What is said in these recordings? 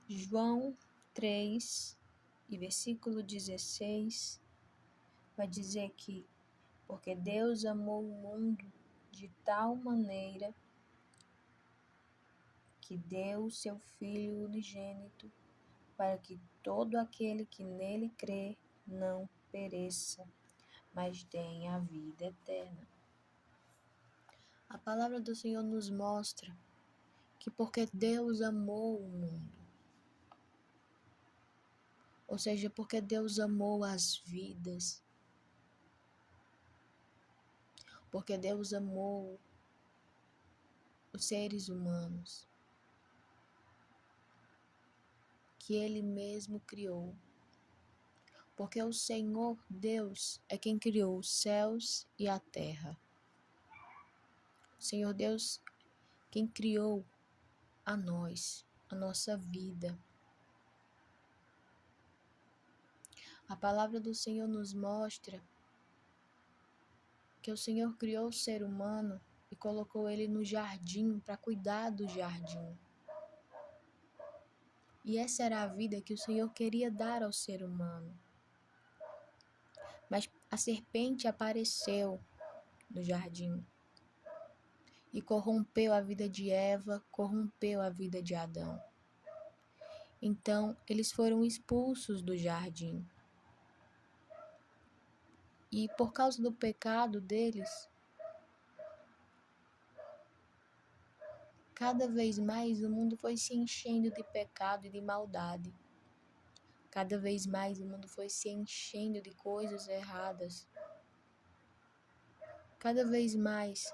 João 3, e versículo 16, vai dizer que porque Deus amou o mundo de tal maneira que deu o seu Filho unigênito, para que todo aquele que nele crê não pereça, mas tenha a vida eterna. A palavra do Senhor nos mostra que porque Deus amou o mundo, ou seja, porque Deus amou as vidas, porque Deus amou os seres humanos, que Ele mesmo criou. Porque o Senhor Deus é quem criou os céus e a terra. O Senhor Deus, quem criou a nós, a nossa vida. A palavra do Senhor nos mostra que o Senhor criou o ser humano e colocou ele no jardim para cuidar do jardim. E essa era a vida que o Senhor queria dar ao ser humano. Mas a serpente apareceu no jardim e corrompeu a vida de Eva, corrompeu a vida de Adão. Então, eles foram expulsos do jardim. E por causa do pecado deles, cada vez mais o mundo foi se enchendo de pecado e de maldade. Cada vez mais o mundo foi se enchendo de coisas erradas. Cada vez mais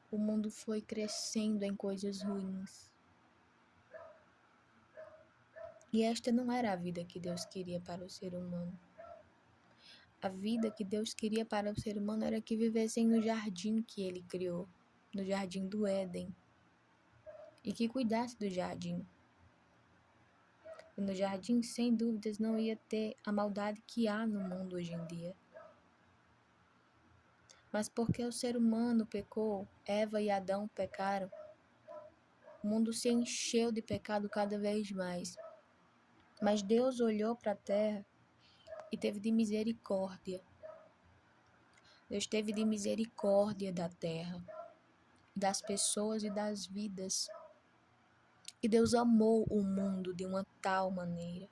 o mundo foi crescendo em coisas ruins. E esta não era a vida que Deus queria para o ser humano. A vida que Deus queria para o ser humano era que vivessem no jardim que Ele criou, no jardim do Éden, e que cuidasse do jardim. E no jardim, sem dúvidas, não ia ter a maldade que há no mundo hoje em dia. Mas porque o ser humano pecou, Eva e Adão pecaram, o mundo se encheu de pecado cada vez mais. Mas Deus olhou para a terra e teve de misericórdia. Deus teve de misericórdia da terra, das pessoas e das vidas. E Deus amou o mundo de uma tal maneira.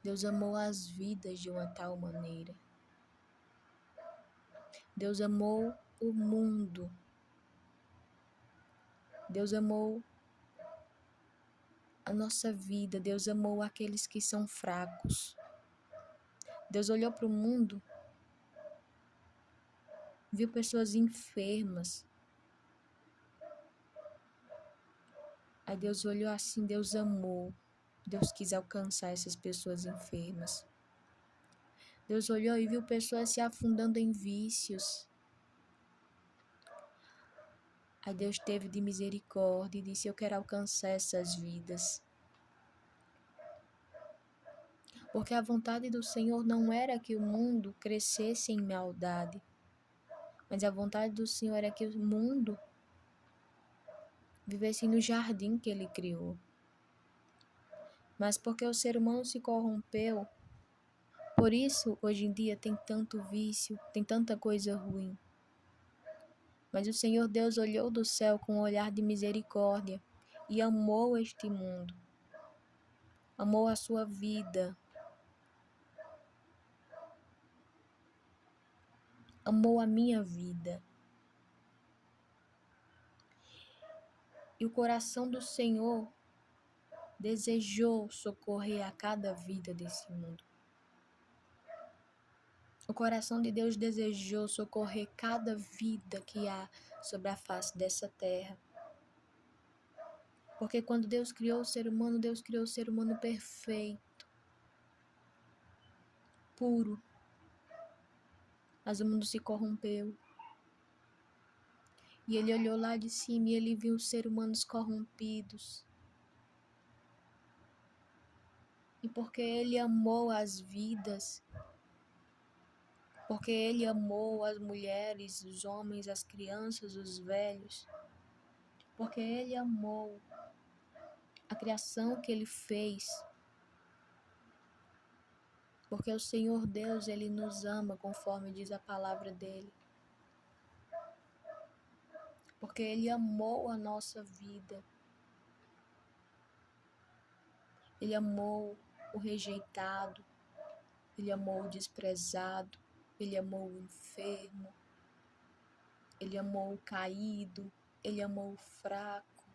Deus amou as vidas de uma tal maneira. Deus amou o mundo. Deus amou a nossa vida. Deus amou aqueles que são fracos. Deus olhou para o mundo, viu pessoas enfermas. Aí Deus olhou assim, Deus amou. Deus quis alcançar essas pessoas enfermas. Deus olhou e viu pessoas se afundando em vícios. Aí Deus teve de misericórdia e disse: eu quero alcançar essas vidas. Porque a vontade do Senhor não era que o mundo crescesse em maldade, mas a vontade do Senhor era que o mundo vivesse no jardim que Ele criou. Mas porque o ser humano se corrompeu, por isso hoje em dia tem tanto vício, tem tanta coisa ruim. Mas o Senhor Deus olhou do céu com um olhar de misericórdia e amou este mundo. Amou a sua vida. Amou a minha vida. E o coração do Senhor desejou socorrer a cada vida desse mundo. O coração de Deus desejou socorrer cada vida que há sobre a face dessa terra. Porque quando Deus criou o ser humano, Deus criou o ser humano perfeito, puro. Mas o mundo se corrompeu. E Ele olhou lá de cima e Ele viu os seres humanos corrompidos. E porque Ele amou as vidas, porque Ele amou as mulheres, os homens, as crianças, os velhos, porque Ele amou a criação que Ele fez, porque o Senhor Deus, Ele nos ama, conforme diz a palavra dEle, porque Ele amou a nossa vida, Ele amou o rejeitado, Ele amou o desprezado, Ele amou o enfermo, Ele amou o caído, Ele amou o fraco,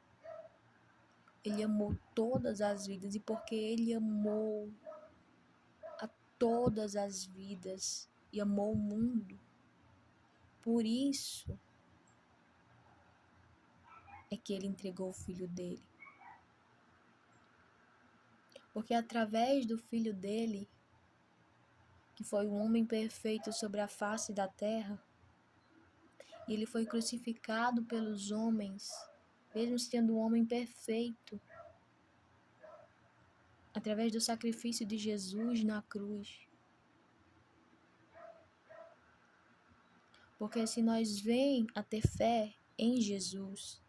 Ele amou todas as vidas, e porque Ele amou a todas as vidas e amou o mundo, por isso é que Ele entregou o Filho dele. Porque através do Filho dele, que foi um homem perfeito sobre a face da terra, e ele foi crucificado pelos homens, mesmo sendo um homem perfeito, através do sacrifício de Jesus na cruz. Porque se nós vem a ter fé em Jesus,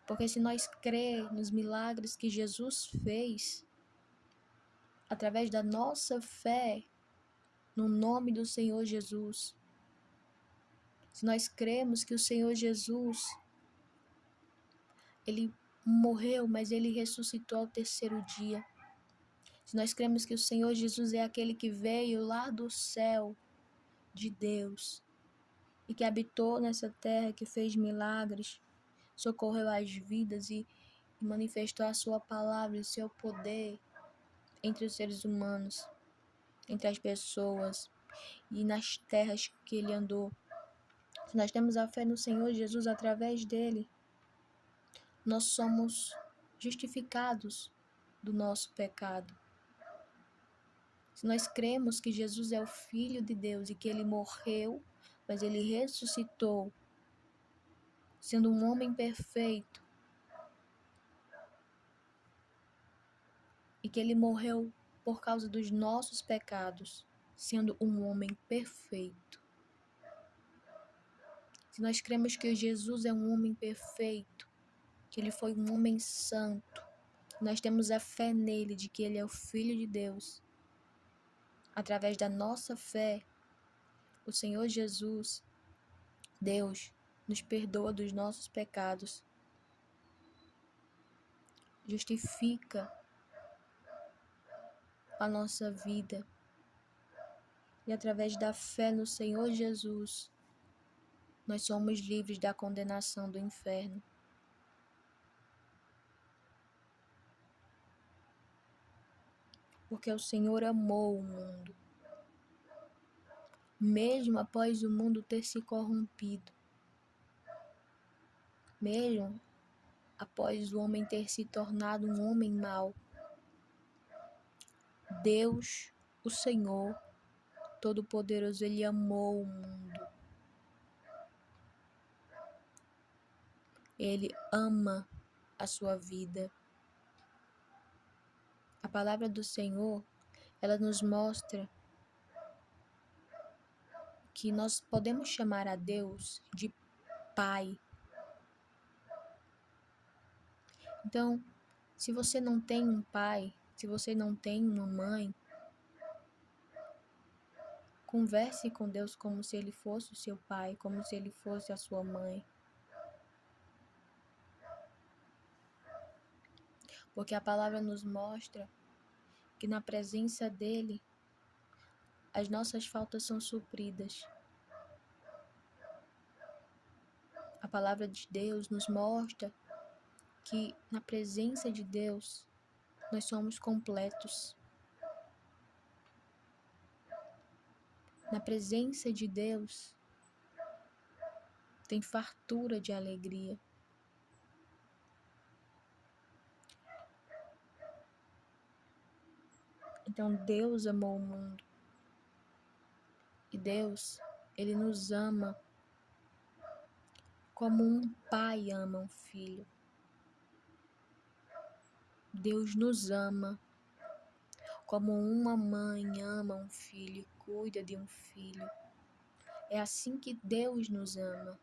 porque se nós crer nos milagres que Jesus fez, através da nossa fé no nome do Senhor Jesus, se nós cremos que o Senhor Jesus, Ele morreu, mas Ele ressuscitou ao terceiro dia, se nós cremos que o Senhor Jesus é aquele que veio lá do céu de Deus e que habitou nessa terra, que fez milagres, socorreu as vidas e manifestou a sua palavra e o seu poder entre os seres humanos, entre as pessoas e nas terras que ele andou. Se nós temos a fé no Senhor Jesus, através dele, nós somos justificados do nosso pecado. Se nós cremos que Jesus é o Filho de Deus e que ele morreu, mas ele ressuscitou, sendo um homem perfeito, e que ele morreu por causa dos nossos pecados, sendo um homem perfeito. Se nós cremos que Jesus é um homem perfeito, que ele foi um homem santo, nós temos a fé nele de que ele é o Filho de Deus. Através da nossa fé, o Senhor Jesus, Deus, nos perdoa dos nossos pecados, justifica a nossa vida. E através da fé no Senhor Jesus, nós somos livres da condenação do inferno. Porque o Senhor amou o mundo, mesmo após o mundo ter se corrompido, mesmo após o homem ter se tornado um homem mau. Deus, o Senhor Todo-Poderoso, Ele amou o mundo. Ele ama a sua vida. A palavra do Senhor, ela nos mostra que nós podemos chamar a Deus de Pai. Então, se você não tem um pai, se você não tem uma mãe, converse com Deus como se Ele fosse o seu pai, como se Ele fosse a sua mãe. Porque a palavra nos mostra que na presença dEle, as nossas faltas são supridas. A palavra de Deus nos mostra que na presença de Deus, nós somos completos. Na presença de Deus, tem fartura de alegria. Então Deus amou o mundo. E Deus, Ele nos ama como um pai ama um filho. Deus nos ama como uma mãe ama um filho e cuida de um filho. É assim que Deus nos ama.